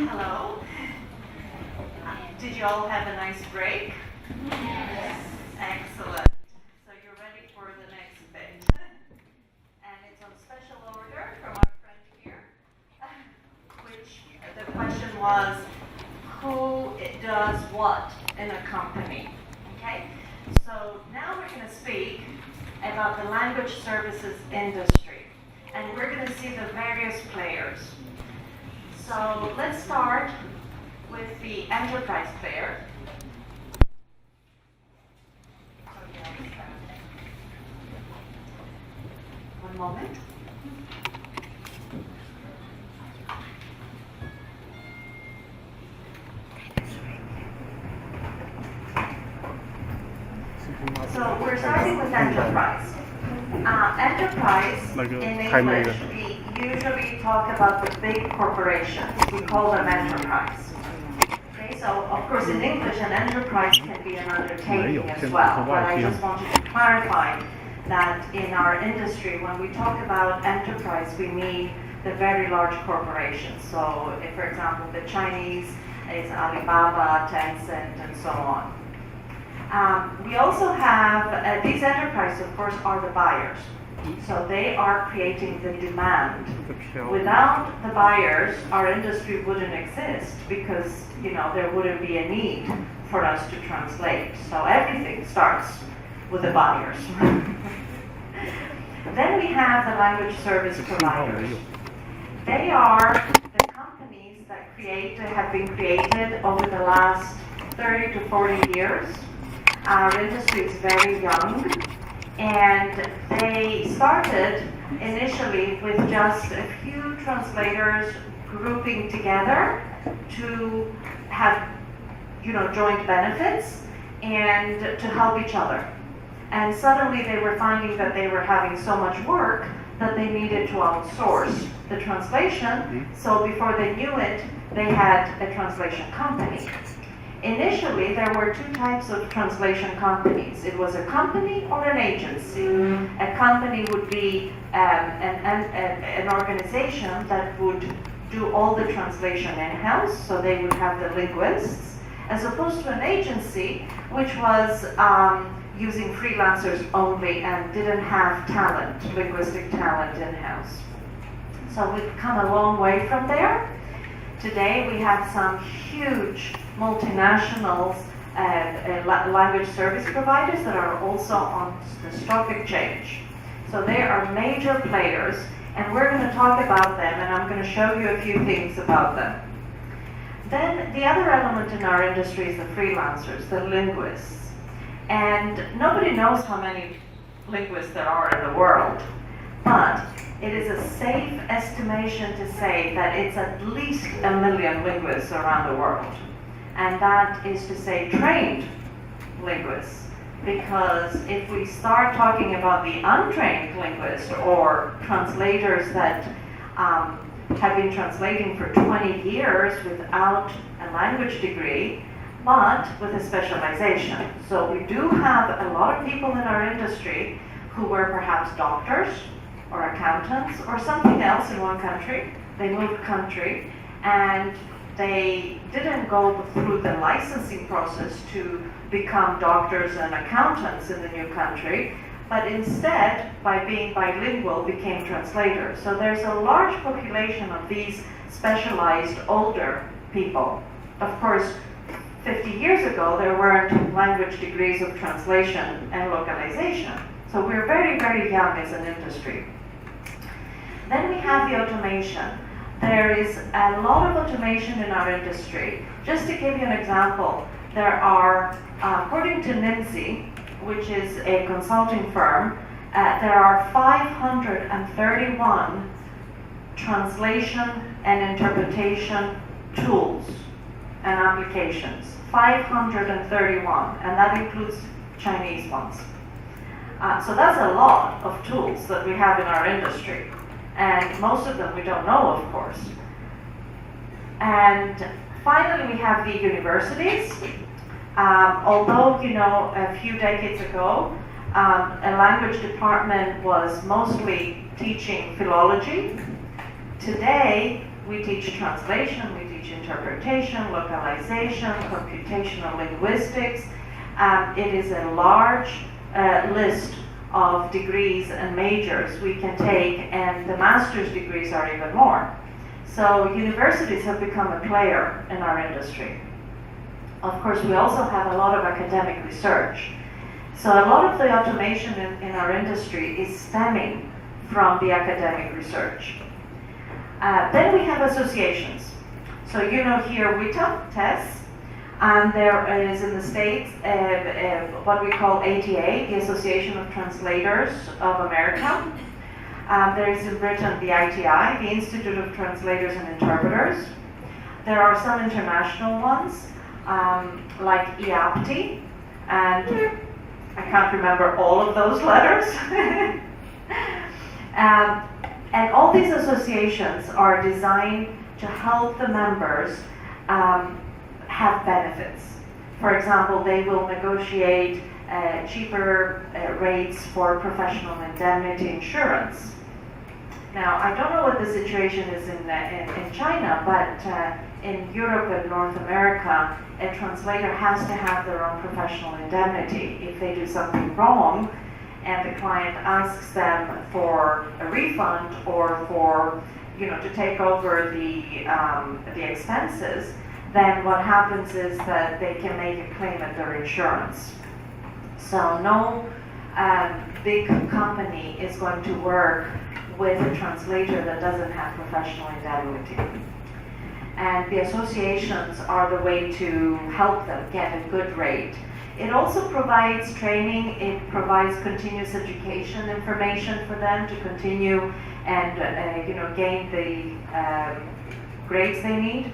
Hello. Did you all have a nice break? Yes. Excellent. So you're ready for the next bit. And it's on special order from our friend here, which the question was, who does what in a company? Okay? So now we're going to speak about the language services industry. And we're going to see the various players. So let's start with the enterprise player. One moment. So we're starting with enterprise. Enterprise, in English, we usually talk about the big corporations. We call them enterprise. Okay, so of course in English an enterprise can be an undertaking as well, but I just wanted to clarify that in our industry, when we talk about enterprise, we mean the very large corporations. So if, for example, the Chinese is Alibaba, Tencent, and so on. We also have, these enterprises, of course, are the buyers. So they are creating the demand. Without the buyers, our industry wouldn't exist because, there wouldn't be a need for us to translate. So everything starts with the buyers. Then we have the language service providers. They are the companies that have been created over the last 30 to 40 years. Our industry is very young, and they started initially with just a few translators grouping together to have, joint benefits and to help each other. And suddenly they were finding that they were having so much work that they needed to outsource the translation. So before they knew it, they had a translation company. Initially, there were two types of translation companies. It was a company or an agency. A company would be an organization that would do all the translation in-house, so they would have the linguists, as opposed to an agency, which was using freelancers only and didn't have talent, linguistic talent in-house. So we've come a long way from there. Today we have some huge multinationals, language service providers that are also on the stock exchange. So they are major players, and we're going to talk about them, and I'm going to show you a few things about them. Then the other element in our industry is the freelancers, the linguists. And nobody knows how many linguists there are in the world, but it is a safe estimation to say that it's at least 1 million linguists around the world. And that is to say trained linguists, because if we start talking about the untrained linguists or translators that have been translating for 20 years without a language degree, but with a specialization. So we do have a lot of people in our industry who were perhaps doctors or accountants or something else in one country. They moved country and they didn't go through the licensing process to become doctors and accountants in the new country, but instead, by being bilingual, became translators. So there's a large population of these specialized older people. Of course, 50 years ago, there weren't language degrees of translation and localization. So we're very, very young as an industry. Then we have the automation. There is a lot of automation in our industry. Just to give you an example, there are, according to NIMSI, which is a consulting firm, there are 531 translation and interpretation tools and applications. 531, and that includes Chinese ones. So that's a lot of tools that we have in our industry. And most of them we don't know, of course. And finally, we have the universities. Although, a few decades ago, a language department was mostly teaching philology, today We teach translation, we teach interpretation, localization, computational linguistics. It is a large list of degrees and majors we can take, and the master's degrees are even more. So universities have become a player in our industry. Of course, we also have a lot of academic research. So a lot of the automation in our industry is stemming from the academic research. Then we have associations. So you know here WITA, TESS, and there is in the States what we call ATA, the Association of Translators of America. There is in Britain the ITI, the Institute of Translators and Interpreters. There are some international ones, like IAPTI, and I can't remember all of those letters. And all these associations are designed to help the members have benefits. For example, they will negotiate cheaper rates for professional indemnity insurance. Now, I don't know what the situation is in China, but in Europe and North America, a translator has to have their own professional indemnity. If they do something wrong, and the client asks them for a refund or for, to take over the expenses, then what happens is that they can make a claim at their insurance. So no big company is going to work with a translator that doesn't have professional indemnity. And the associations are the way to help them get a good rate. It also provides training, it provides continuous education information for them to continue and gain the grades they need.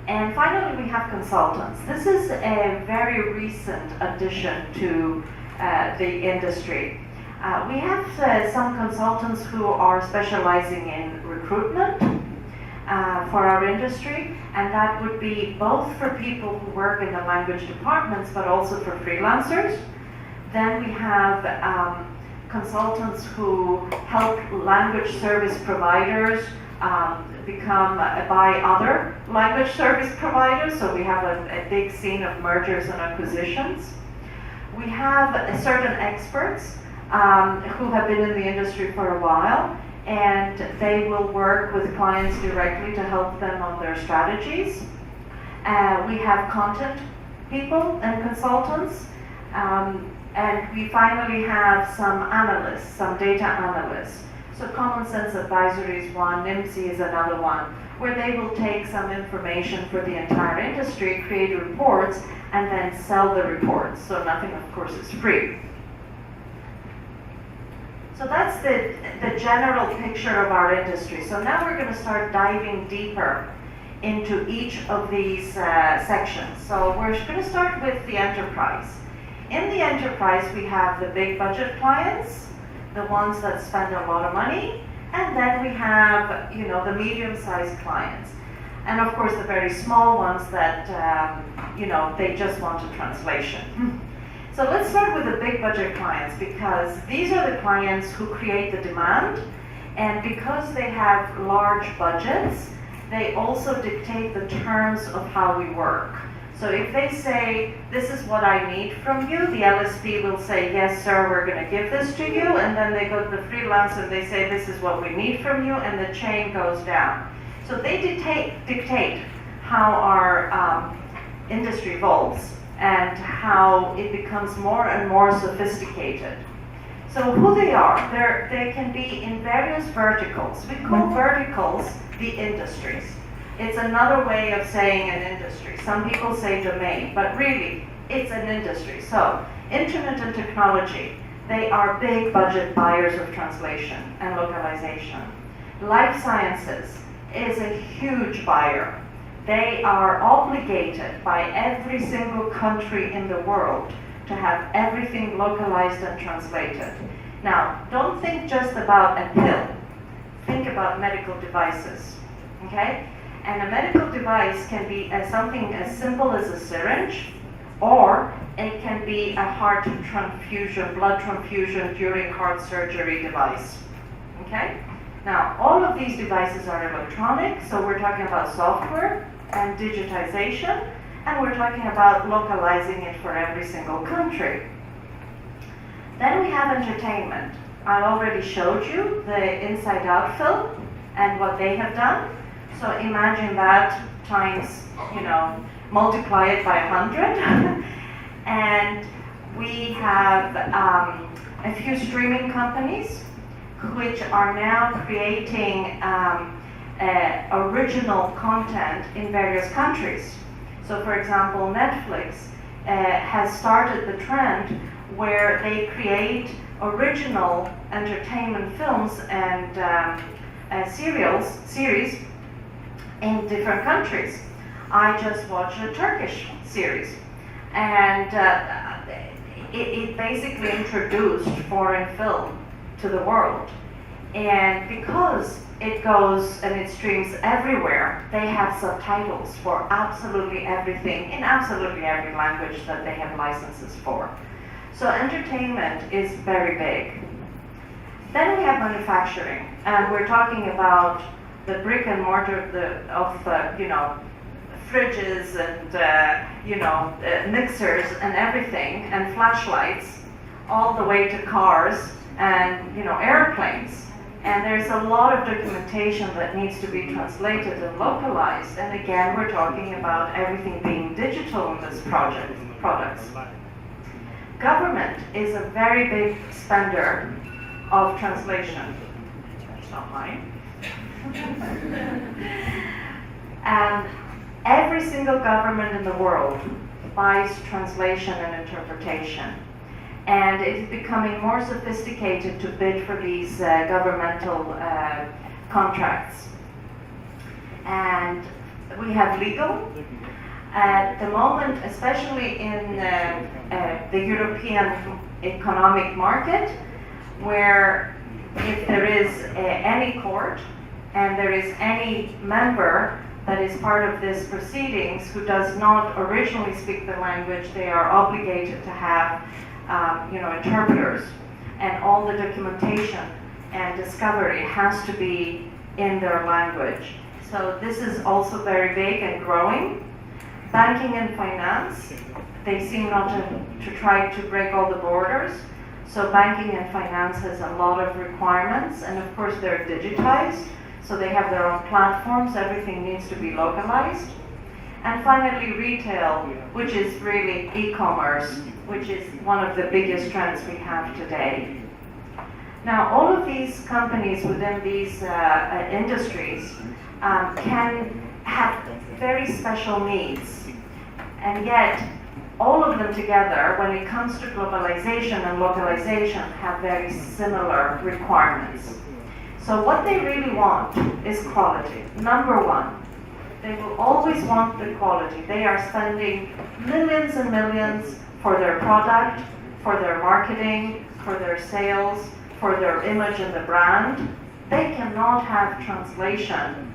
And finally, we have consultants. This is a very recent addition to the industry. We have some consultants who are specializing in recruitment for our industry, and that would be both for people who work in the language departments, but also for freelancers. Then we have consultants who help language service providers by other language service providers, so we have a big scene of mergers and acquisitions. We have certain experts who have been in the industry for a while, and they will work with clients directly to help them on their strategies. We have content people and consultants, and we finally have some analysts, some data analysts. So Common Sense Advisory is one, NIMSI is another one, where they will take some information for the entire industry, create reports, and then sell the reports. So nothing, of course, is free. So that's the general picture of our industry. So now we're going to start diving deeper into each of these sections. So we're going to start with the enterprise. In the enterprise, we have the big budget clients, the ones that spend a lot of money, and then we have, the medium-sized clients. And of course, the very small ones that, they just want a translation. So let's start with the big budget clients, because these are the clients who create the demand, and because they have large budgets, they also dictate the terms of how we work. So if they say, this is what I need from you, the LSP will say, yes, sir, we're going to give this to you, and then they go to the freelancer and they say, this is what we need from you, and the chain goes down. So they dictate how our industry evolves and how it becomes more and more sophisticated. So who they are, they can be in various verticals. We call verticals the industries. It's another way of saying an industry. Some people say domain, but really, it's an industry. So, internet and technology, they are big budget buyers of translation and localization. Life sciences is a huge buyer. They are obligated by every single country in the world to have everything localized and translated. Now, don't think just about a pill. Think about medical devices, okay? And a medical device can be something as simple as a syringe, or it can be a heart transfusion, blood transfusion during heart surgery device, okay? Now, all of these devices are electronic, so we're talking about software and digitization, and we're talking about localizing it for every single country. Then we have entertainment. I already showed you the Inside Out film and what they have done. So imagine that times, multiply it by 100. And we have a few streaming companies which are now creating original content in various countries. So for example, Netflix has started the trend where they create original entertainment films and series in different countries. I just watched a Turkish series, and it basically introduced foreign film to the world. And because it goes and it streams everywhere, they have subtitles for absolutely everything in absolutely every language that they have licenses for. So entertainment is very big. Then we have manufacturing, and we're talking about the brick and mortar of fridges and mixers and everything, and flashlights, all the way to cars and airplanes. And there's a lot of documentation that needs to be translated and localized. And again, we're talking about everything being digital in this products. Government is a very big spender of translation. That's not mine. And every single government in the world buys translation and interpretation. And it's becoming more sophisticated to bid for these governmental contracts. And we have legal. At the moment, especially in the European economic market, where if there is any court and there is any member that is part of this proceedings who does not originally speak the language, they are obligated to have interpreters, and all the documentation and discovery has to be in their language. So this is also very big and growing. Banking and finance, they seem not to try to break all the borders. So banking and finance has a lot of requirements, and of course they're digitized, so they have their own platforms, everything needs to be localized. And finally retail, which is really e-commerce, which is one of the biggest trends we have today. Now, all of these companies within these industries can have very special needs, and yet all of them together, when it comes to globalization and localization, have very similar requirements. So what they really want is quality. Number one, they will always want the quality. They are spending millions and millions for their product, for their marketing, for their sales, for their image and the brand. They cannot have translation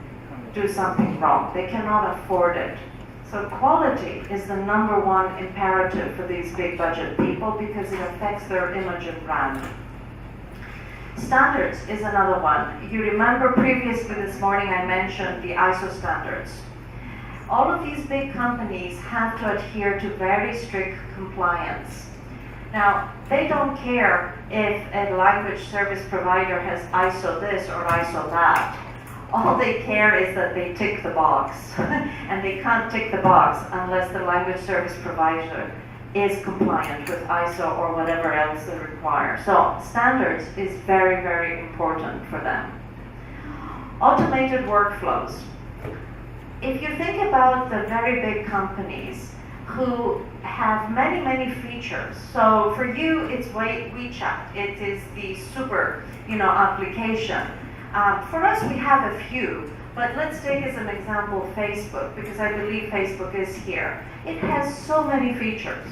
do something wrong. They cannot afford it. So quality is the number one imperative for these big budget people because it affects their image and brand. Standards is another one. You remember previously this morning I mentioned the ISO standards. All of these big companies have to adhere to very strict compliance. Now, they don't care if a language service provider has ISO this or ISO that. All they care is that they tick the box. And they can't tick the box unless the language service provider is compliant with ISO or whatever else they require. So standards is very, very important for them. Automated workflows. If you think about the very big companies who have many, many features. So for you, it's WeChat. It is the super, application. For us, we have a few, but let's take as an example Facebook, because I believe Facebook is here. It has so many features,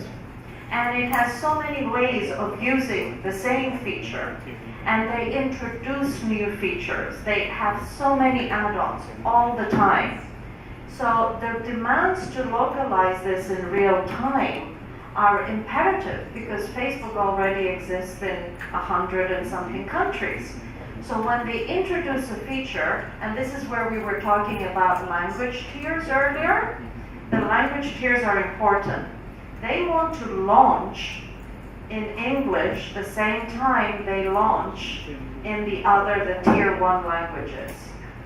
and it has so many ways of using the same feature, and they introduce new features. They have so many add-ons all the time. So the demands to localize this in real time are imperative because Facebook already exists in 100 and something countries. So when they introduce a feature, and this is where we were talking about language tiers earlier, the language tiers are important. They want to launch in English the same time they launch in the tier 1 languages.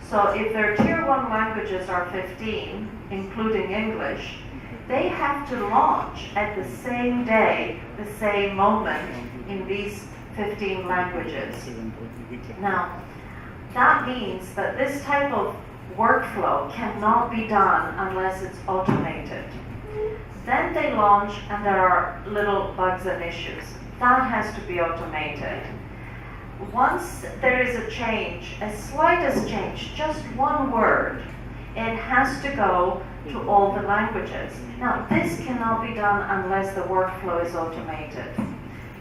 So if their tier 1 languages are 15, including English, they have to launch at the same day, the same moment in these 15 languages. Now, that means that this type of workflow cannot be done unless it's automated. Then they launch and there are little bugs and issues. That has to be automated. Once there is a change, as slight as change, just one word, it has to go to all the languages. Now, this cannot be done unless the workflow is automated.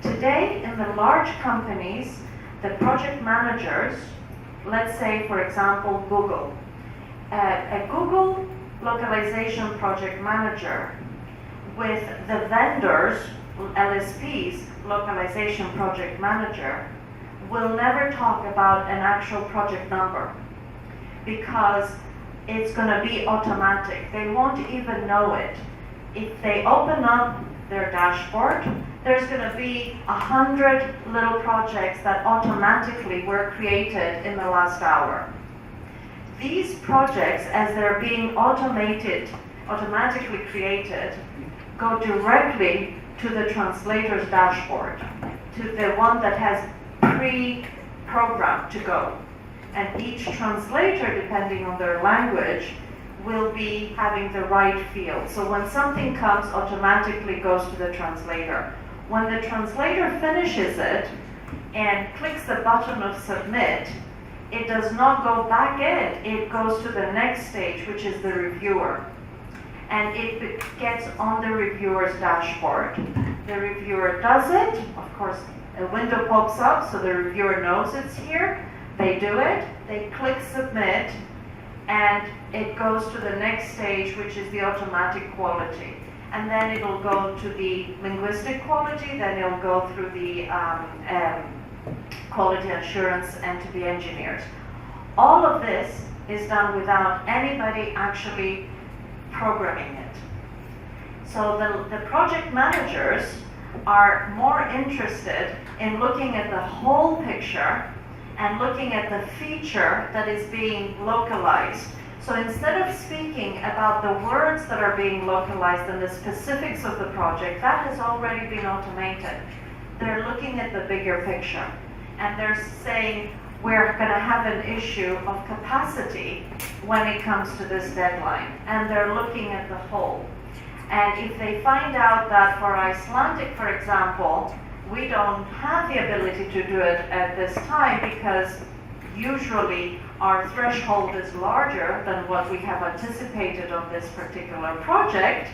Today, in the large companies, the project managers, let's say, for example, Google. A Google localization project manager with the vendors, LSP's localization project manager, will never talk about an actual project number because it's going to be automatic. They won't even know it. If they open up their dashboard, there's going to be 100 little projects that automatically were created in the last hour. These projects, as they're being automatically created, go directly to the translator's dashboard, to the one that has pre-programmed to go. And each translator, depending on their language, will be having the right field. So when something comes, automatically goes to the translator. When the translator finishes it and clicks the button of submit, it does not go back in. It goes to the next stage, which is the reviewer. And it gets on the reviewer's dashboard. The reviewer does it. Of course, a window pops up, so the reviewer knows it's here. They do it, they click submit, and it goes to the next stage, which is the automatic quality. And then it'll go to the linguistic quality, then it'll go through the quality assurance and to the engineers. All of this is done without anybody actually programming it. So the project managers are more interested in looking at the whole picture and looking at the feature that is being localized. So instead of speaking about the words that are being localized and the specifics of the project, that has already been automated. They're looking at the bigger picture. And they're saying, we're going to have an issue of capacity when it comes to this deadline. And they're looking at the whole. And if they find out that for Icelandic, for example, we don't have the ability to do it at this time because usually our threshold is larger than what we have anticipated on this particular project,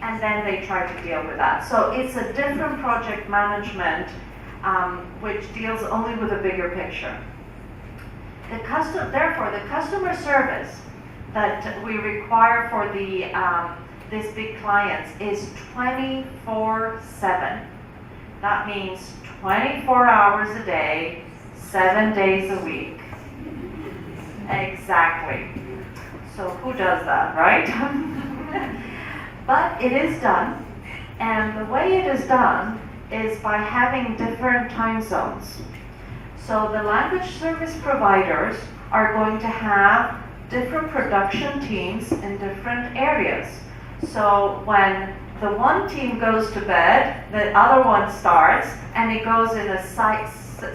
and then they try to deal with that. So it's a different project management which deals only with a bigger picture. Therefore, the customer service that we require for these big clients is 24/7. That means 24 hours a day, 7 days a week. Exactly. So who does that, right? But it is done, and the way it is done is by having different time zones. So the language service providers are going to have different production teams in different areas. So when the one team goes to bed, the other one starts, and it goes in a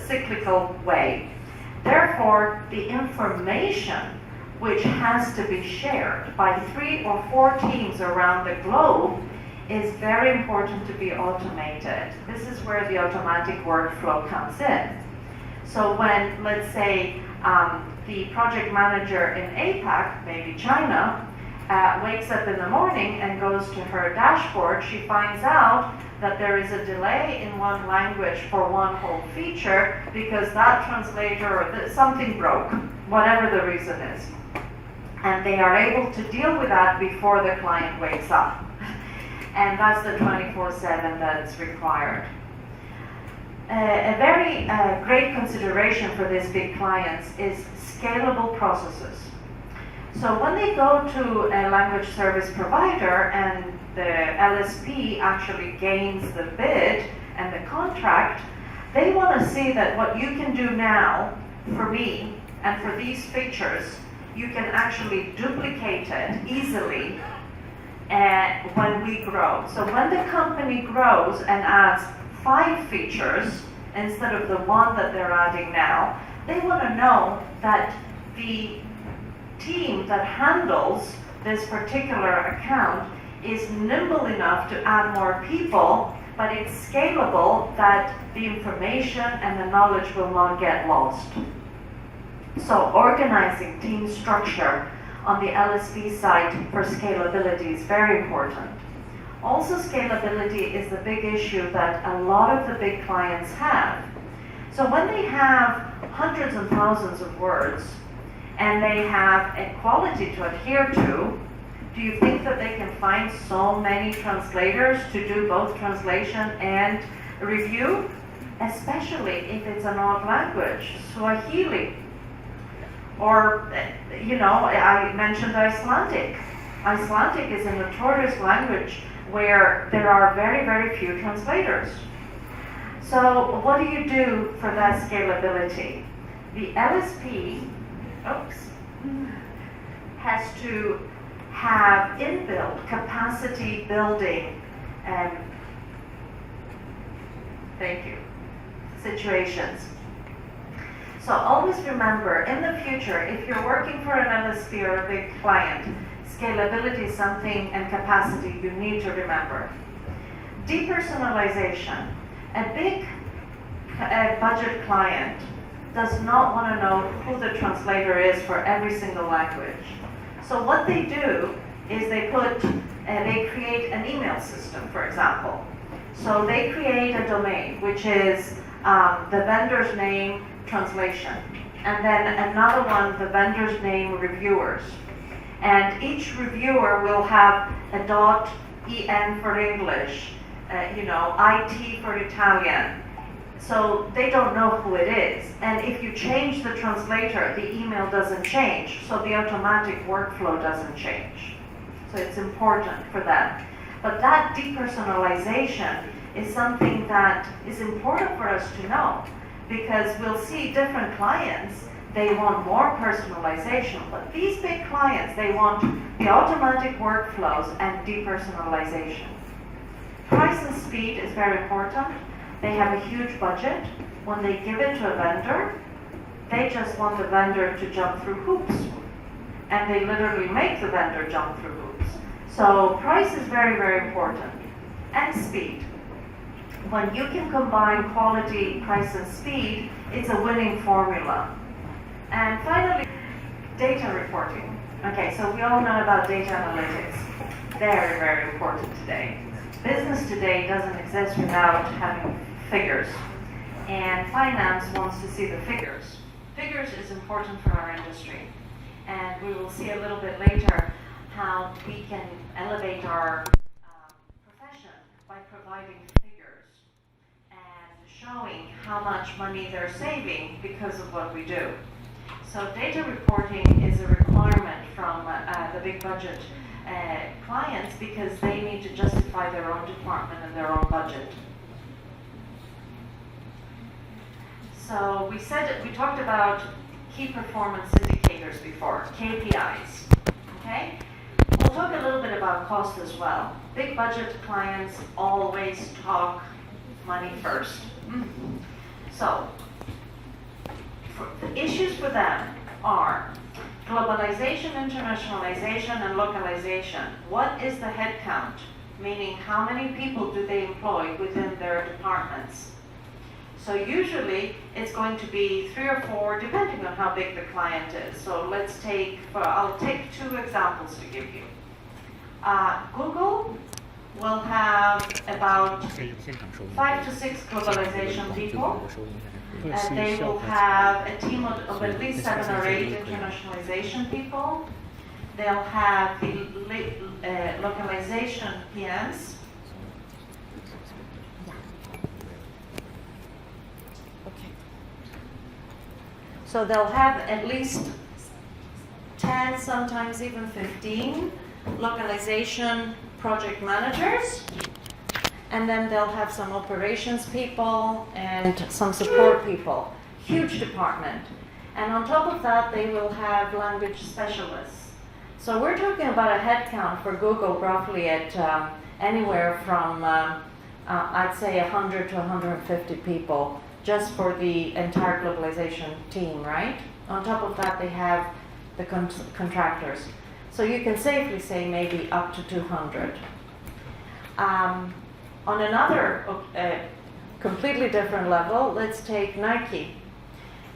cyclical way. Therefore, the information which has to be shared by 3 or 4 teams around the globe is very important to be automated. This is where the automatic workflow comes in. So when, let's say, the project manager in APAC, maybe China, wakes up in the morning and goes to her dashboard, she finds out that there is a delay in one language for one whole feature because that translator or something broke, whatever the reason is. And they are able to deal with that before the client wakes up. And that's the 24/7 that's required. A very great consideration for these big clients is scalable processes. So when they go to a language service provider and the LSP actually gains the bid and the contract, they want to see that what you can do now for me and for these features, you can actually duplicate it easily when we grow. So when the company grows and adds 5 features instead of the 1 that they're adding now, they want to know that the team that handles this particular account is nimble enough to add more people, but it's scalable that the information and the knowledge will not get lost. So organizing team structure on the LSP side for scalability is very important. Also, scalability is the big issue that a lot of the big clients have. So when they have hundreds and thousands of words and they have a quality to adhere to, do you think that they can find so many translators to do both translation and review? Especially if it's an odd language, Swahili. Or, I mentioned Icelandic. Icelandic is a notorious language where there are very, very few translators. So what do you do for that scalability? The LSP has to have inbuilt capacity building situations. So always remember, in the future, if you're working for an LSP or a big client, scalability is something, and capacity you need to remember. Depersonalization. A big budget client does not want to know who the translator is for every single language. So what they do is they create an email system, for example. So they create a domain, which is the vendor's name, translation, and then another one, the vendor's name, reviewers. And each reviewer will have a .en for English, IT for Italian. So they don't know who it is. And if you change the translator, the email doesn't change, so the automatic workflow doesn't change. So it's important for them. But that depersonalization is something that is important for us to know, because we'll see different clients, they want more personalization, but these big clients, they want the automatic workflows and depersonalization. Price and speed is very important. They have a huge budget. When they give it to a vendor, they just want the vendor to jump through hoops. And they literally make the vendor jump through hoops. So price is very, very important. And speed. When you can combine quality, price, and speed, it's a winning formula. And finally, data reporting. Okay, so we all know about data analytics. Very, very important today. Business today doesn't exist without having figures. And finance wants to see the figures. Figures is important for our industry. And we will see a little bit later how we can elevate our profession by providing figures and showing how much money they're saving because of what we do. So data reporting is a requirement from the big budget clients, because they need to justify their own department and their own budget. So we talked about key performance indicators before, KPIs, okay? We'll talk a little bit about cost as well. Big budget clients always talk money first. So, the issues for them are globalization, internationalization, and localization. What is the head count? Meaning, how many people do they employ within their departments? So usually, it's going to be 3 or 4, depending on how big the client is. So I'll take 2 examples to give you. Google will have about 5 to 6 globalization people. And they will have a team of at least 7 or 8 internationalization people. They'll have the localization PMs. So they'll have at least 10, sometimes even 15 localization project managers. And then they'll have some operations people and some support people. Huge department. And on top of that, they will have language specialists. So we're talking about a headcount for Google roughly at anywhere from, I'd say 100 to 150 people just for the entire globalization team, right? On top of that, they have the contractors. So you can safely say maybe up to 200. On another completely different level, let's take Nike.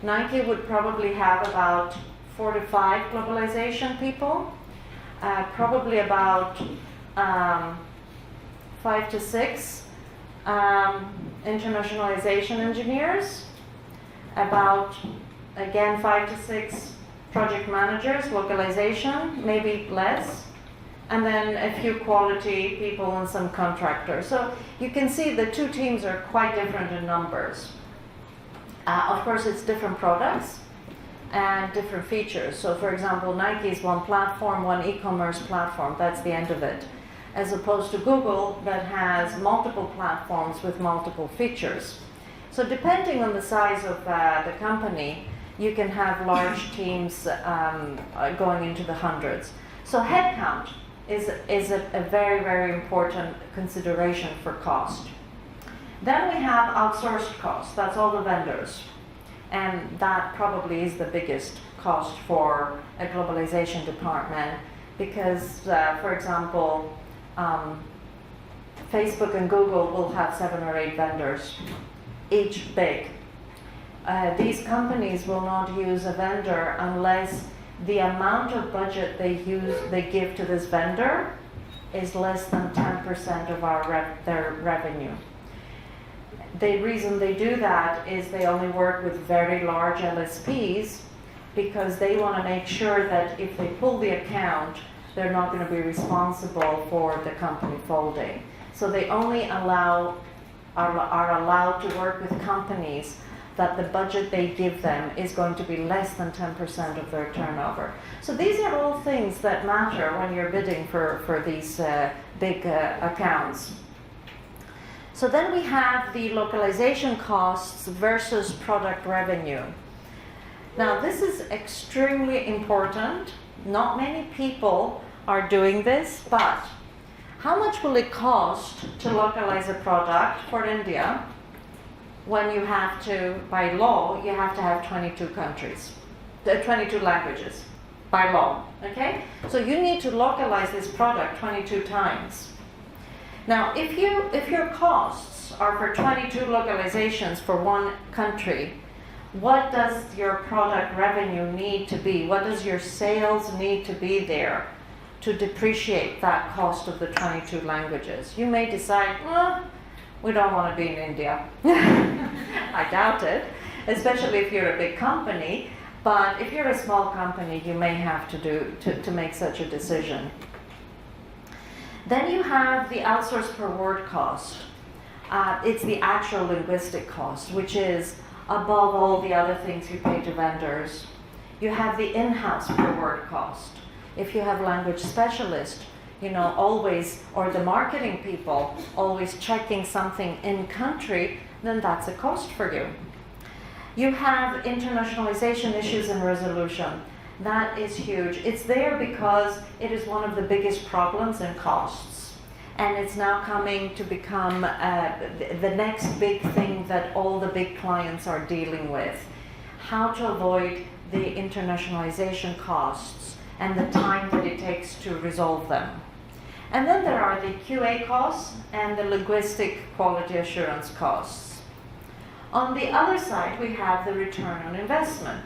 Nike would probably have about 4 to 5 globalization people, probably about 5 to 6 internationalization engineers, about, again, 5 to 6 project managers, localization, maybe less, and then a few quality people and some contractors. So you can see the two teams are quite different in numbers. Of course, it's different products and different features. So for example, Nike is one platform, one e-commerce platform, that's the end of it. As opposed to Google that has multiple platforms with multiple features. So depending on the size of the company, you can have large teams going into the hundreds. So headcount is a very, very important consideration for cost. Then we have outsourced costs, that's all the vendors. And that probably is the biggest cost for a globalization department because, for example, Facebook and Google will have 7 or 8 vendors, each big. These companies will not use a vendor unless the amount of budget they give to this vendor is less than 10% of their revenue. The reason they do that is they only work with very large LSPs because they want to make sure that if they pull the account, they're not going to be responsible for the company folding. So they only are allowed to work with companies that the budget they give them is going to be less than 10% of their turnover. So these are all things that matter when you're bidding for these big accounts. So then we have the localization costs versus product revenue. Now this is extremely important. Not many people are doing this, but how much will it cost to localize a product for India when you have to, by law, you have to have 22 countries, 22 languages, by law, okay? So you need to localize this product 22 times. Now, if your costs are for 22 localizations for one country, what does your product revenue need to be? What does your sales need to be there to depreciate that cost of the 22 languages? You may decide, we don't want to be in India. I doubt it, especially if you're a big company. But if you're a small company, you may have to make such a decision. Then you have the outsourced per word cost. It's the actual linguistic cost, which is above all the other things you pay to vendors. You have the in-house per word cost. If you have language specialists, always, or the marketing people, always checking something in country, then that's a cost for you. You have internationalization issues and resolution. That is huge. It's there because it is one of the biggest problems in costs. And it's now coming to become the next big thing that all the big clients are dealing with. How to avoid the internationalization costs and the time that it takes to resolve them. And then there are the QA costs and the linguistic quality assurance costs. On the other side, we have the return on investment.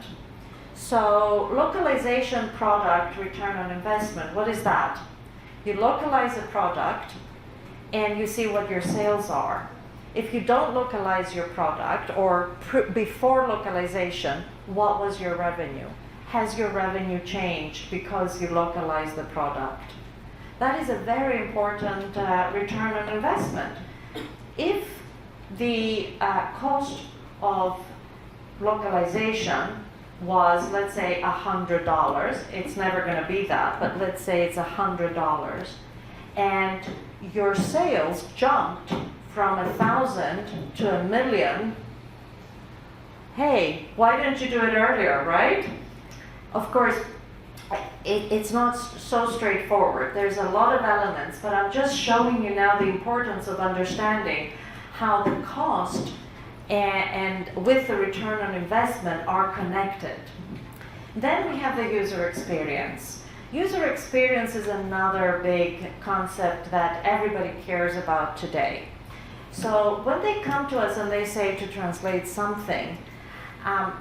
So localization product return on investment, what is that? You localize a product and you see what your sales are. If you don't localize your product or before localization, what was your revenue? Has your revenue changed because you localized the product? That is a very important return on investment. If the cost of localization was, let's say, $100. It's never going to be that, but let's say it's $100. And your sales jumped from 1,000 to 1,000,000. Hey, why didn't you do it earlier, right? Of course, it's not so straightforward. There's a lot of elements, but I'm just showing you now the importance of understanding how the cost and with the return on investment are connected. Then we have the user experience. User experience is another big concept that everybody cares about today. So when they come to us and they say to translate something,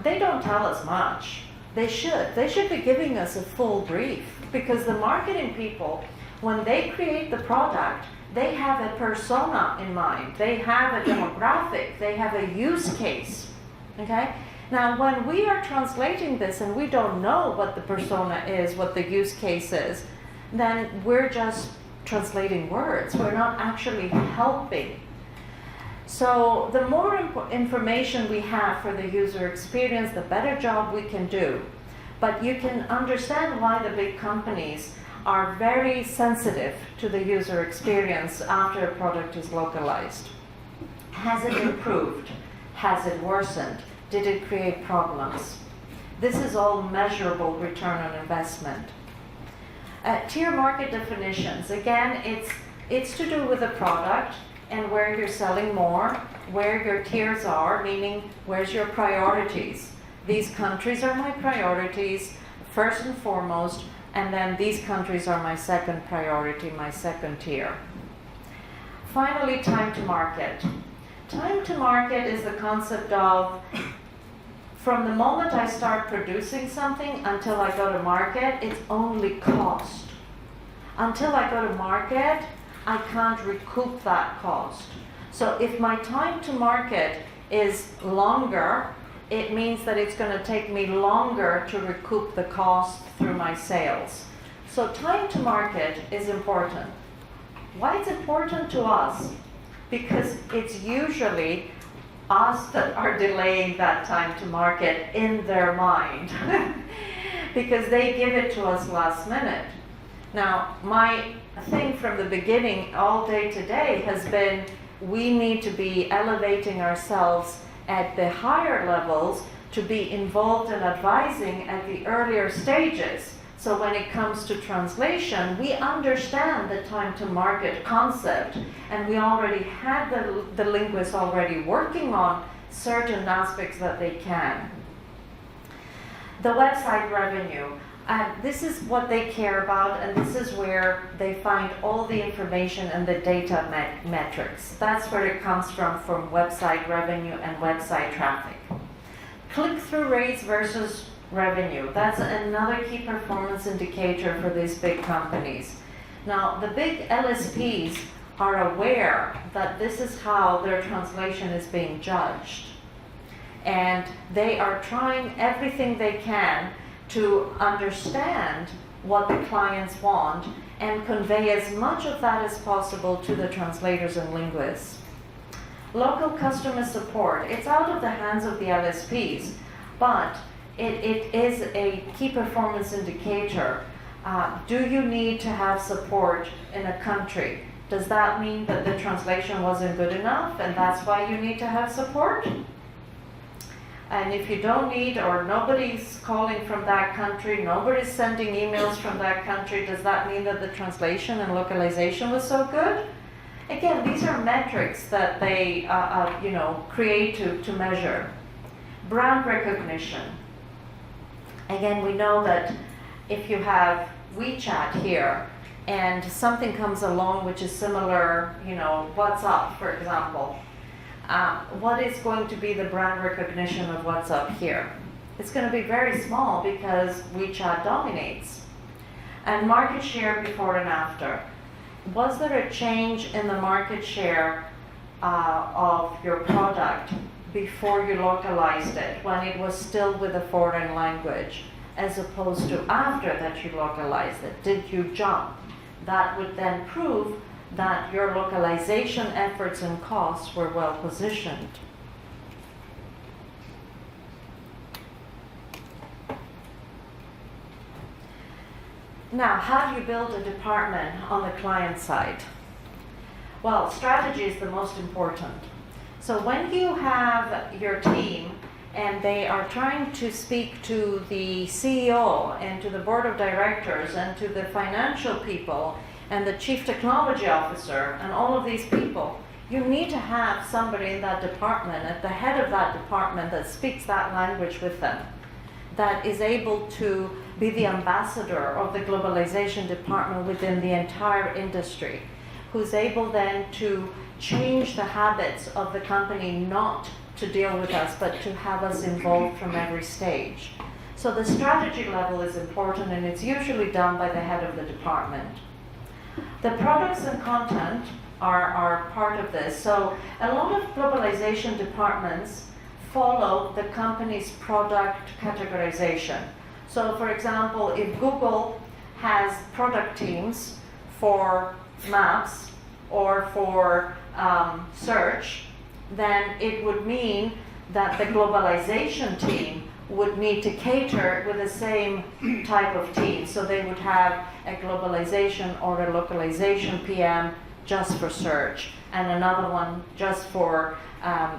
they don't tell us much. They should. They should be giving us a full brief, because the marketing people, when they create the product, they have a persona in mind. They have a demographic. They have a use case. Okay? Now, when we are translating this and we don't know what the persona is, what the use case is, then we're just translating words. We're not actually helping. So the more information we have for the user experience, the better job we can do. But you can understand why the big companies are very sensitive to the user experience after a product is localized. Has it improved? Has it worsened? Did it create problems? This is all measurable return on investment. Tier market definitions. Again, it's to do with the product and where you're selling more, where your tiers are, meaning where's your priorities. These countries are my priorities, first and foremost, and then these countries are my second priority, my second tier. Finally, time to market. Time to market is the concept of, from the moment I start producing something until I go to market, it's only cost. Until I go to market, I can't recoup that cost. So if my time to market is longer, it means that it's going to take me longer to recoup the cost through my sales. So time to market is important. Why it's important to us? Because it's usually us that are delaying that time to market in their mind. Because they give it to us last minute. Now, my thing from the beginning, all day today, has been we need to be elevating ourselves at the higher levels to be involved in advising at the earlier stages. So when it comes to translation, we understand the time to market concept, and we already had the linguists already working on certain aspects that they can. The website revenue. This is what they care about, and this is where they find all the information and the data metrics. That's where it comes from website revenue and website traffic. Click-through rates versus revenue. That's another key performance indicator for these big companies. Now, the big LSPs are aware that this is how their translation is being judged. And they are trying everything they can to understand what the clients want and convey as much of that as possible to the translators and linguists. Local customer support. It's out of the hands of the LSPs, but it is a key performance indicator. Do you need to have support in a country? Does that mean that the translation wasn't good enough and that's why you need to have support? And if you don't need, or nobody's calling from that country, nobody's sending emails from that country, does that mean that the translation and localization was so good? Again, these are metrics that they create to measure. Brand recognition. Again, we know that if you have WeChat here and something comes along which is similar, WhatsApp, for example, what is going to be the brand recognition of WhatsApp here? It's going to be very small because WeChat dominates. And market share before and after. Was there a change in the market share of your product before you localized it, when it was still with a foreign language, as opposed to after that you localized it? Did you jump? That would then prove that your localization efforts and costs were well positioned. Now, how do you build a department on the client side? Well, strategy is the most important. So when you have your team and they are trying to speak to the CEO and to the board of directors and to the financial people and the chief technology officer and all of these people, you need to have somebody in that department, at the head of that department, that speaks that language with them, that is able to be the ambassador of the globalization department within the entire industry, who's able then to change the habits of the company, not to deal with us, but to have us involved from every stage. So the strategy level is important, and it's usually done by the head of the department. The products and content are part of this. So a lot of globalization departments follow the company's product categorization. So for example, if Google has product teams for maps or for search, then it would mean that the globalization team would need to cater with the same type of team. So they would have a globalization or a localization PM just for search, and another one just for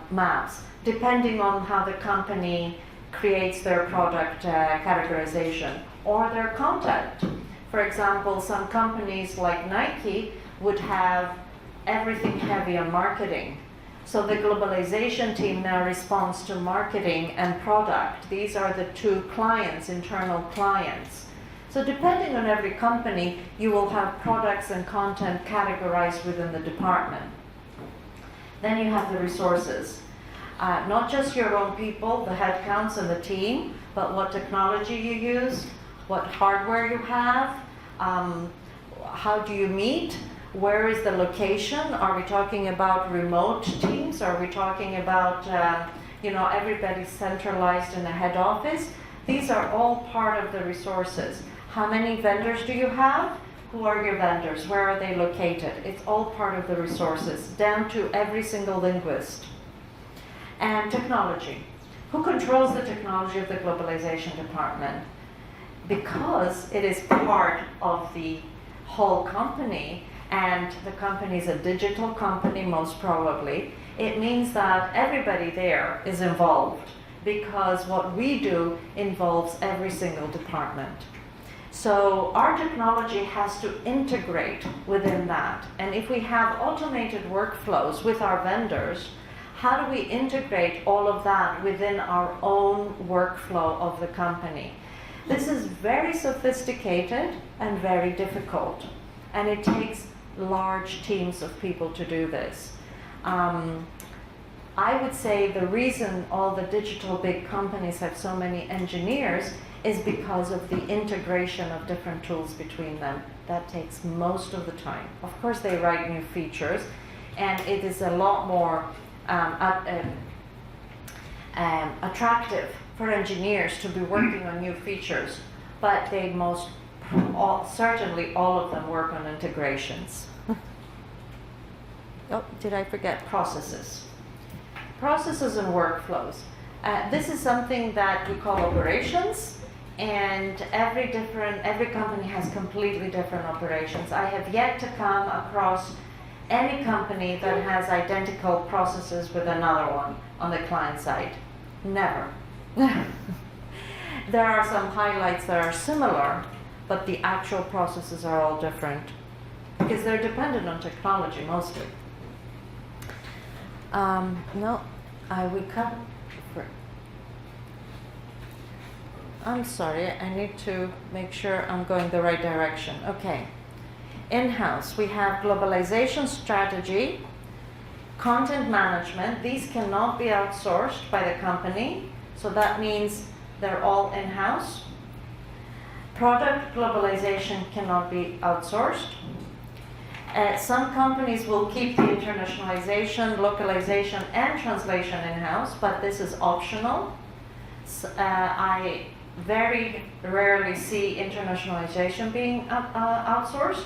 maps, depending on how the company creates their product categorization or their content. For example, some companies like Nike would have everything heavy on marketing. So the globalization team now responds to marketing and product. These are the two clients, internal clients. So depending on every company, you will have products and content categorized within the department. Then you have the resources. Not just your own people, the headcounts and the team, but what technology you use, what hardware you have, how do you meet, where is the location? Are we talking about remote teams? Are we talking about everybody centralized in a head office? These are all part of the resources. How many vendors do you have? Who are your vendors? Where are they located? It's all part of the resources, down to every single linguist. And technology. Who controls the technology of the globalization department? Because it is part of the whole company, and the company is a digital company most probably, it means that everybody there is involved, because what we do involves every single department. So our technology has to integrate within that. And if we have automated workflows with our vendors, how do we integrate all of that within our own workflow of the company? This is very sophisticated and very difficult, and it takes large teams of people to do this. I would say the reason all the digital big companies have so many engineers is because of the integration of different tools between them. That takes most of the time. Of course, they write new features, and it is a lot more attractive for engineers to be working on new features, but they certainly all of them work on integrations. Oh, did I forget processes? Processes and workflows. This is something that we call operations, and every company has completely different operations. I have yet to come across any company that has identical processes with another one on the client side. Never. There are some highlights that are similar, but the actual processes are all different because they're dependent on technology mostly. We cut. I'm sorry, I need to make sure I'm going the right direction. Okay. In-house, we have globalization strategy, content management. These cannot be outsourced by the company, so that means they're all in-house. Product globalization cannot be outsourced. Some companies will keep the internationalization, localization, and translation in-house, but this is optional. I very rarely see internationalization being outsourced.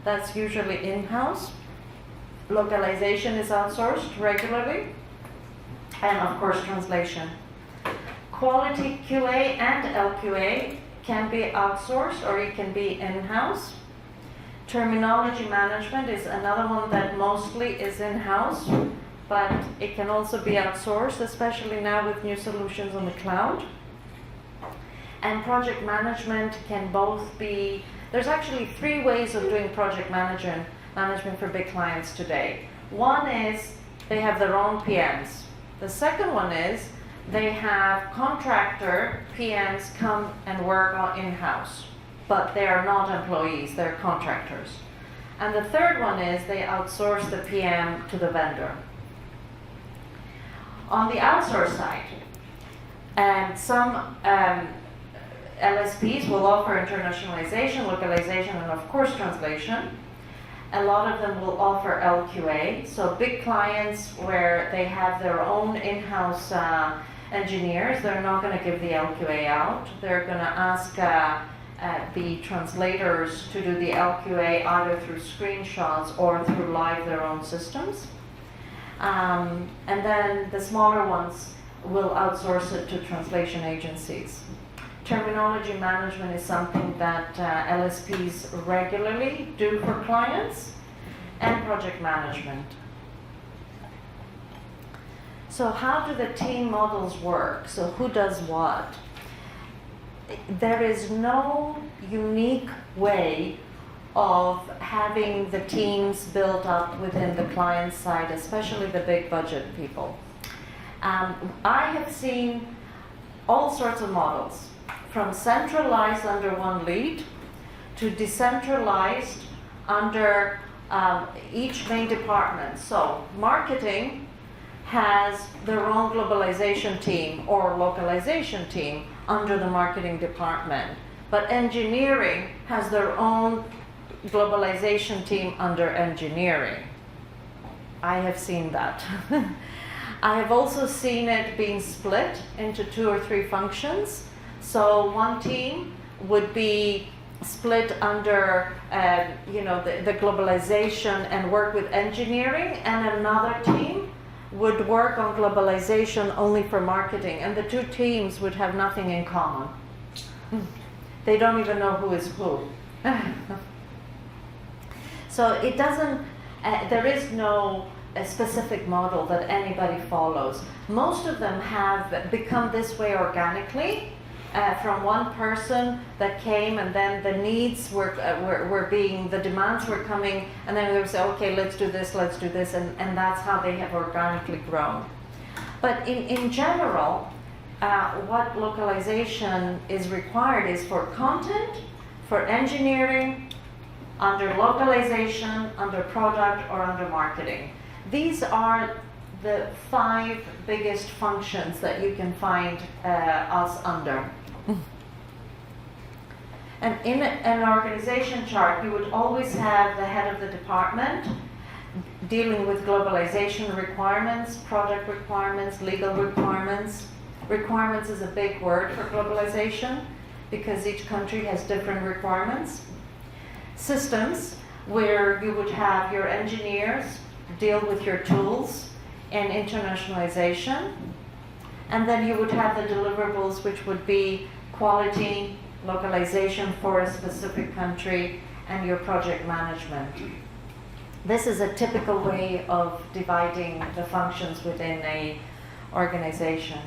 That's usually in-house. Localization is outsourced regularly. And of course, translation. Quality QA and LQA can be outsourced or it can be in-house. Terminology management is another one that mostly is in-house, but it can also be outsourced, especially now with new solutions on the cloud. And project management can both be, there's actually 3 ways of doing project management for big clients today. One is they have their own PMs. The second one is they have contractor PMs come and work on in-house, but they are not employees, they're contractors. And the third one is they outsource the PM to the vendor. On the outsource side, some LSPs will offer internationalization, localization, and of course translation. A lot of them will offer LQA, so big clients where they have their own in-house engineers, they're not going to give the LQA out. They're going to ask the translators to do the LQA either through screenshots or through live their own systems. And then the smaller ones will outsource it to translation agencies. Terminology management is something that LSPs regularly do for clients, and project management. So how do the team models work? So who does what? There is no unique way of having the teams built up within the client side, especially the big budget people. I have seen all sorts of models, from centralized under one lead to decentralized under each main department. So marketing has their own globalization team or localization team under the marketing department, but engineering has their own globalization team under engineering. I have seen that. I have also seen it being split into 2 or 3 functions. So one team would be split under the globalization and work with engineering, and another team would work on globalization only for marketing, and the 2 teams would have nothing in common. They don't even know who is who. So it doesn't, there is no specific model that anybody follows. Most of them have become this way organically, from one person that came, and then the needs were being, the demands were coming, and then they would say, okay, let's do this, and that's how they have organically grown. But in general, what localization is required is for content, for engineering, under localization, under product, or under marketing. These are the 5 biggest functions that you can find us under. And in an organization chart, you would always have the head of the department dealing with globalization requirements, product requirements, legal requirements. Requirements is a big word for globalization because each country has different requirements. Systems, where you would have your engineers deal with your tools and internationalization. And then you would have the deliverables, which would be quality, localization for a specific country, and your project management. This is a typical way of dividing the functions within an organization.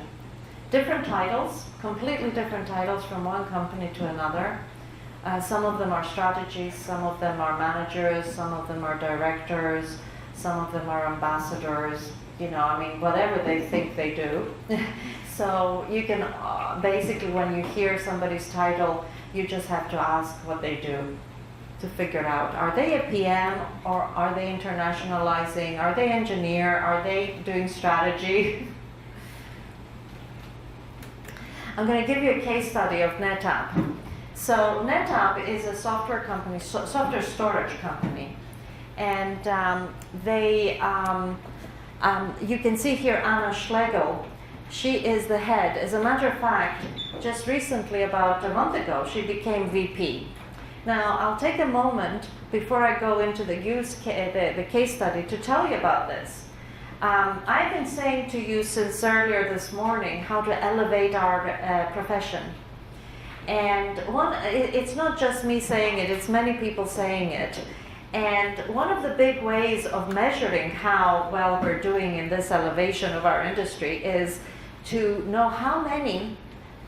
Different titles, completely different titles from one company to another. Some of them are strategies, some of them are managers, some of them are directors, some of them are ambassadors, whatever they think they do. So you can basically, when you hear somebody's title, you just have to ask what they do to figure out, are they a PM, or are they internationalizing, are they engineer, are they doing strategy? I'm going to give you a case study of NetApp. So NetApp is a software company, software storage company, and you can see here Anna Schlegel. She is the head. As a matter of fact, just recently, about a month ago, she became VP. Now, I'll take a moment before I go into the case study to tell you about this. I've been saying to you since earlier this morning how to elevate our profession. And it's not just me saying it, it's many people saying it. And one of the big ways of measuring how well we're doing in this elevation of our industry is to know how many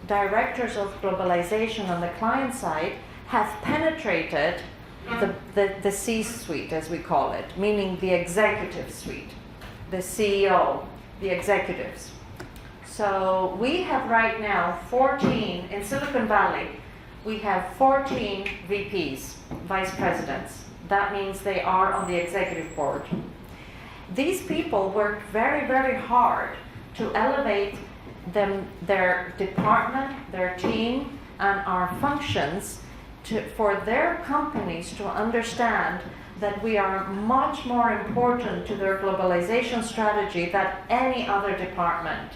directors of globalization on the client side have penetrated the C-suite, as we call it, meaning the executive suite, the CEO, the executives. So we have right now 14, in Silicon Valley, we have 14 VPs, vice presidents. That means they are on the executive board. These people work very, very hard to elevate their department, their team, and our functions for their companies to understand that we are much more important to their globalization strategy than any other department.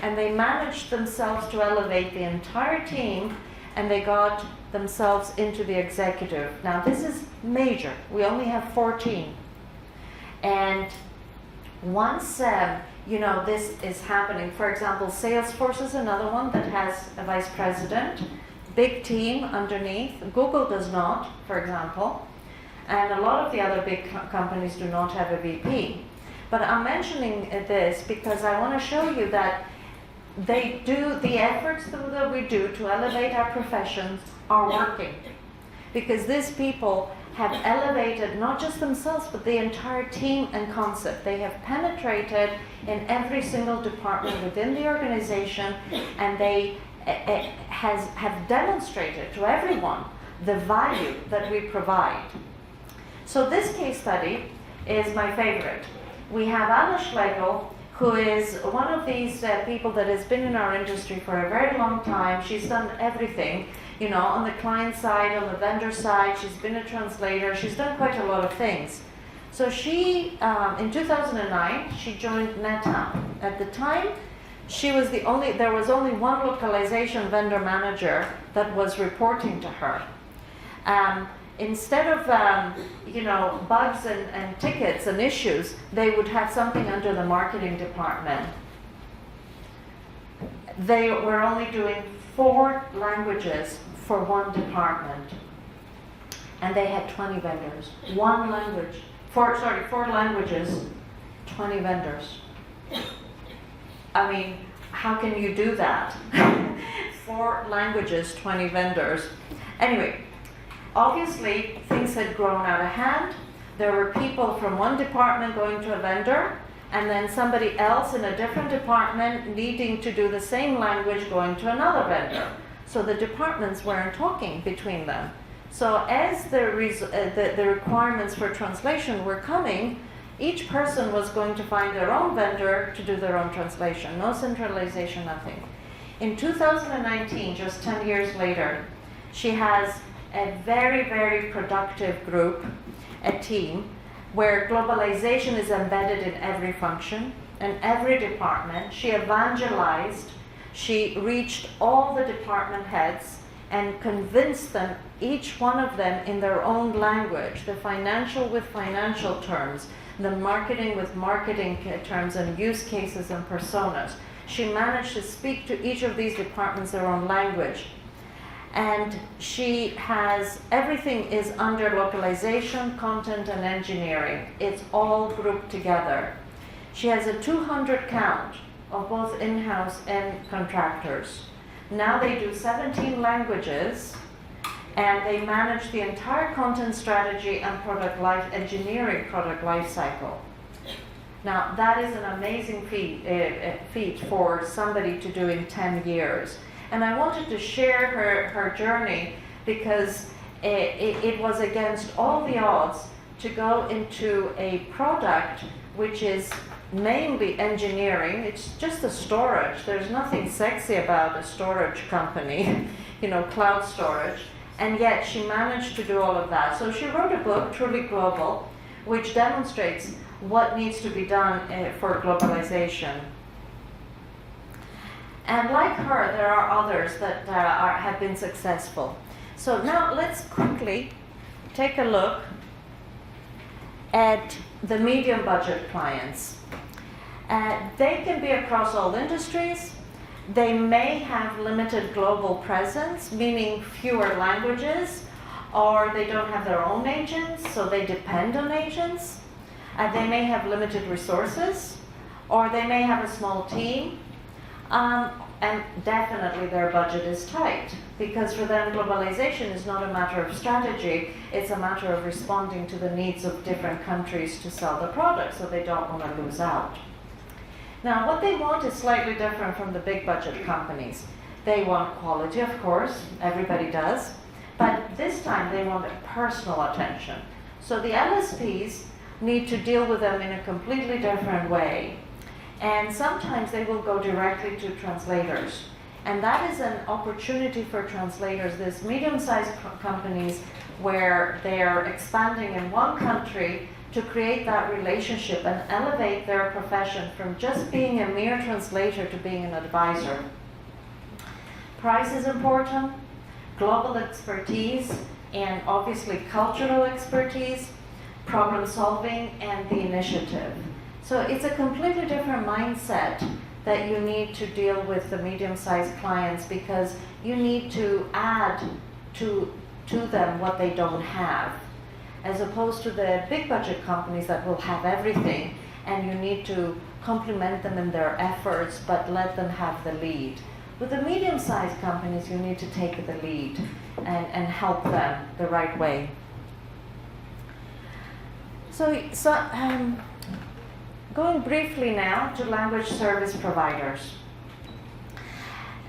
And they managed themselves to elevate the entire team, and they got themselves into the executive. Now this is major. We only have 14. And once this is happening, for example, Salesforce is another one that has a vice president, big team underneath. Google does not, for example, and a lot of the other big companies do not have a VP. But I'm mentioning this because I want to show you that they do, the efforts that we do to elevate our professions are working. Because these people have elevated not just themselves, but the entire team and concept. They have penetrated in every single department within the organization, and they have demonstrated to everyone the value that we provide. So this case study is my favorite. We have Anna Schlegel, who is one of these people that has been in our industry for a very long time. She's done everything, on the client side, on the vendor side. She's been a translator. She's done quite a lot of things. So she, in 2009, she joined NetApp. At the time, there was only one localization vendor manager that was reporting to her. Instead of bugs and tickets and issues, they would have something under the marketing department. They were only doing 4 languages for one department, and they had 20 vendors. 4 languages, 20 vendors. I mean, how can you do that? 4 languages, 20 vendors. Anyway, obviously, things had grown out of hand. There were people from one department going to a vendor, and then somebody else in a different department needing to do the same language going to another vendor. So the departments weren't talking between them. So as the requirements for translation were coming, each person was going to find their own vendor to do their own translation. No centralization, nothing. In 2019, just 10 years later, she has a very, very productive group, a team, where globalization is embedded in every function and every department. She evangelized, she reached all the department heads and convinced them, each one of them in their own language, the financial with financial terms, the marketing with marketing terms and use cases and personas. She managed to speak to each of these departments their own language. And she has, everything is under localization, content, and engineering. It's all grouped together. She has a 200 count of both in-house and contractors. Now they do 17 languages, and they manage the entire content strategy and engineering product life cycle. Now that is an amazing feat for somebody to do in 10 years. And I wanted to share her journey because it was against all the odds to go into a product which is mainly engineering. It's just a storage. There's nothing sexy about a storage company, cloud storage. And yet she managed to do all of that. So she wrote a book, Truly Global, which demonstrates what needs to be done for globalization. And like her, there are others that have been successful. So now let's quickly take a look at the medium budget clients. They can be across all industries. They may have limited global presence, meaning fewer languages, or they don't have their own agents, so they depend on agents. They may have limited resources, or they may have a small team, and definitely their budget is tight, because for them globalization is not a matter of strategy, it's a matter of responding to the needs of different countries to sell the product, so they don't want to lose out. Now, what they want is slightly different from the big budget companies. They want quality, of course, everybody does, but this time they want personal attention. So the LSPs need to deal with them in a completely different way. And sometimes they will go directly to translators. And that is an opportunity for translators, these medium-sized companies where they are expanding in one country to create that relationship and elevate their profession from just being a mere translator to being an advisor. Price is important, global expertise, and obviously cultural expertise, problem solving, and the initiative. So it's a completely different mindset that you need to deal with the medium-sized clients, because you need to add to them what they don't have, as opposed to the big budget companies that will have everything, and you need to complement them in their efforts but let them have the lead. With the medium-sized companies, you need to take the lead and help them the right way. Going briefly now to language service providers.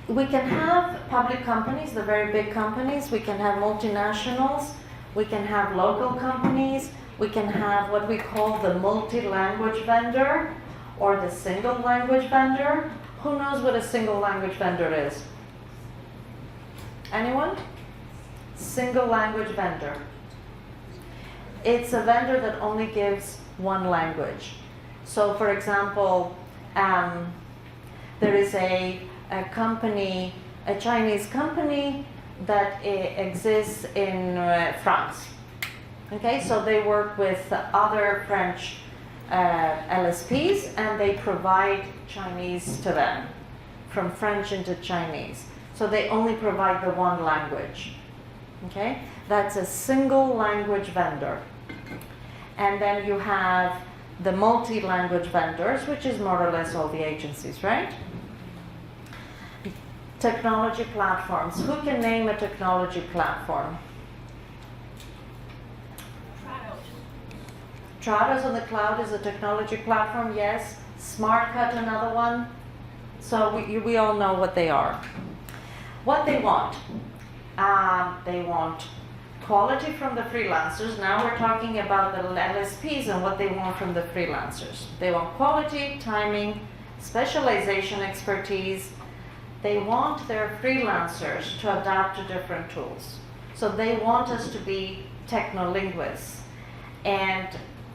We can have public companies, the very big companies, we can have multinationals, we can have local companies, we can have what we call the multi-language vendor or the single language vendor. Who knows what a single language vendor is? Anyone? Single language vendor. It's a vendor that only gives one language. So, for example, there is a company, a Chinese company that exists in France. Okay, so they work with other French LSPs, and they provide Chinese to them, from French into Chinese. So they only provide the one language. Okay, that's a single language vendor. And then you have the multi-language vendors, which is more or less all the agencies, right? Technology platforms. Who can name a technology platform? Trados on the cloud is a technology platform, yes. SmartCut, another one. So we all know what they are. What they want quality from the freelancers. Now we're talking about the LSPs and what they want from the freelancers. They want quality, timing, specialization, expertise. They want their freelancers to adapt to different tools. So they want us to be technolinguists. And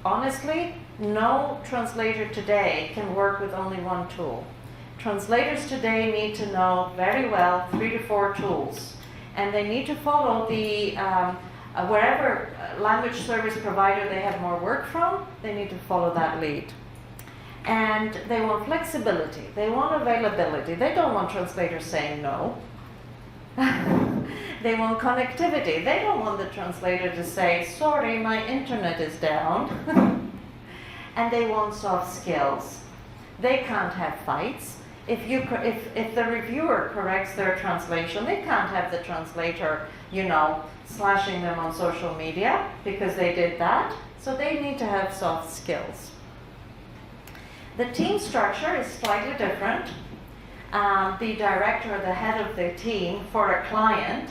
honestly, no translator today can work with only one tool. Translators today need to know very well 3 to 4 tools. And they need to follow the, wherever language service provider they have more work from, they need to follow that lead. And they want flexibility, they want availability. They don't want translators saying no. They want connectivity. They don't want the translator to say, sorry, my internet is down. And they want soft skills. They can't have fights. If the reviewer corrects their translation, they can't have the translator, slashing them on social media because they did that. So they need to have soft skills. The team structure is slightly different. The director, the head of the team for a client,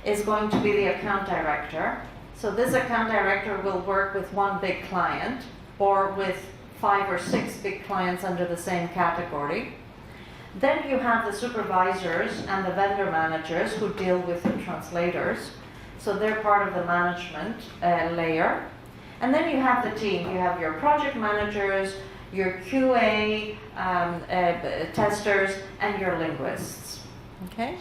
is going to be the account director. So this account director will work with one big client or with 5 or 6 big clients under the same category. Then you have the supervisors and the vendor managers who deal with the translators. So they're part of the management layer. And then you have the team. You have your project managers, your QA testers, and your linguists. Okay?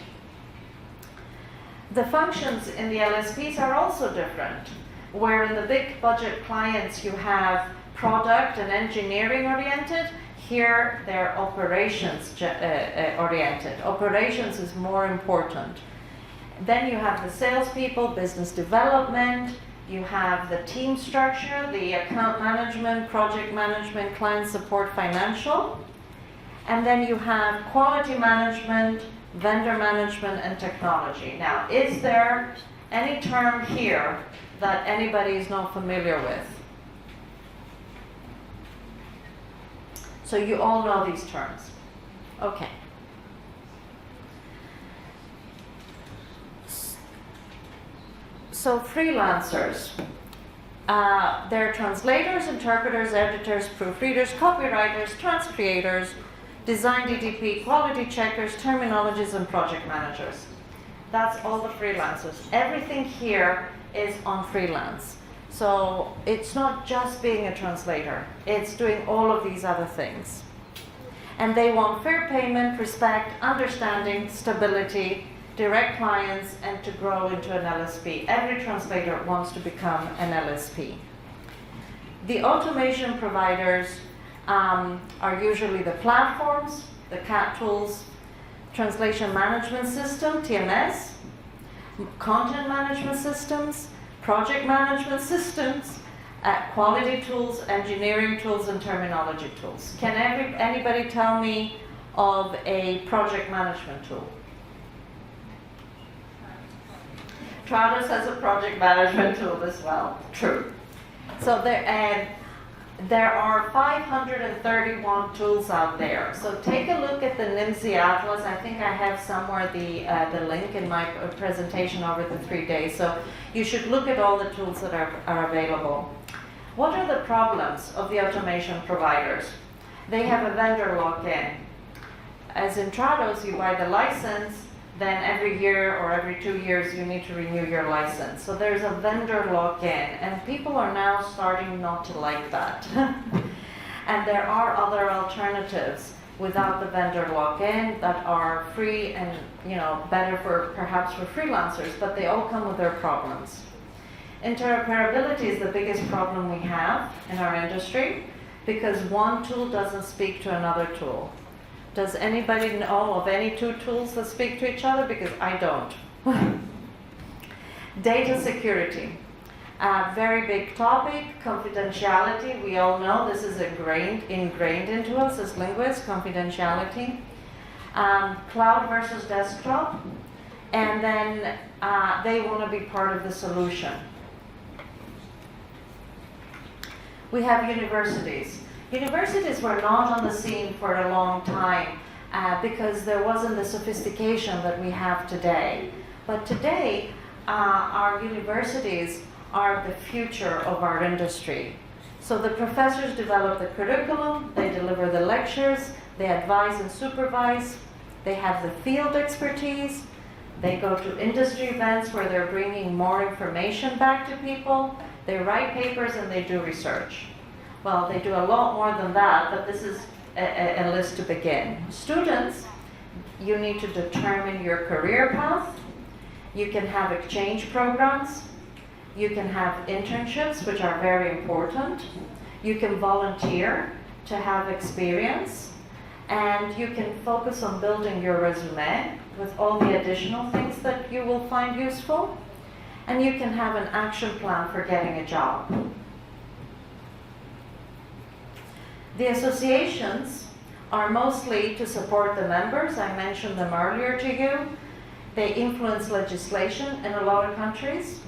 The functions in the LSPs are also different. Where in the big budget clients you have product and engineering oriented, Here, they're operations oriented. Operations is more important. Then you have the salespeople, business development, you have the team structure, the account management, project management, client support, financial. And then you have quality management, vendor management, and technology. Now, is there any term here that anybody is not familiar with? So you all know these terms. Okay. So freelancers, they're translators, interpreters, editors, proofreaders, copywriters, transcreators, design DDP, quality checkers, terminologists, and project managers. That's all the freelancers. Everything here is on freelance. So it's not just being a translator, it's doing all of these other things. And they want fair payment, respect, understanding, stability, direct clients, and to grow into an LSP. Every translator wants to become an LSP. The automation providers are usually the platforms, the CAT tools, translation management system, TMS, content management systems, project management systems, quality tools, engineering tools, and terminology tools. Can anybody tell me of a project management tool? Trados has a project management tool as well. True. So there are 531 tools out there. So take a look at the NIMSI Atlas. I think I have somewhere the link in my presentation over the 3 days. So you should look at all the tools that are available. What are the problems of the automation providers? They have a vendor lock-in. As in Trados, you buy the license, then every year or every 2 years you need to renew your license. So there's a vendor lock-in, and people are now starting not to like that. And there are other alternatives without the vendor lock-in that are free and better for perhaps for freelancers, but they all come with their problems. Interoperability is the biggest problem we have in our industry because one tool doesn't speak to another tool. Does anybody know of any two tools that speak to each other? Because I don't. Data security. Very big topic. Confidentiality. We all know this is ingrained into us as linguists, confidentiality. Cloud versus desktop. And then they want to be part of the solution. We have universities. Universities were not on the scene for a long time because there wasn't the sophistication that we have today. But today, our universities are the future of our industry. So the professors develop the curriculum, they deliver the lectures, they advise and supervise, they have the field expertise, they go to industry events where they're bringing more information back to people, they write papers and they do research. Well, they do a lot more than that, but this is a list to begin. Students, you need to determine your career path. You can have exchange programs. You can have internships, which are very important. You can volunteer to have experience. And you can focus on building your resume with all the additional things that you will find useful. And you can have an action plan for getting a job. The associations are mostly to support the members. I mentioned them earlier to you. They influence legislation in a lot of countries.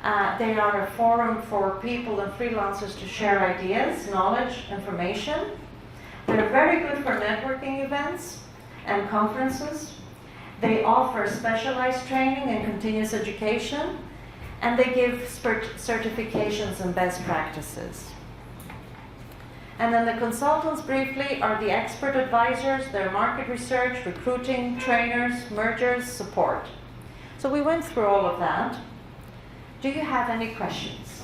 They are a forum for people and freelancers to share ideas, knowledge, information. They're very good for networking events and conferences. They offer specialized training and continuous education, and they give certifications and best practices. And then the consultants briefly are the expert advisors, their market research, recruiting, trainers, mergers, support. So we went through all of that. Do you have any questions?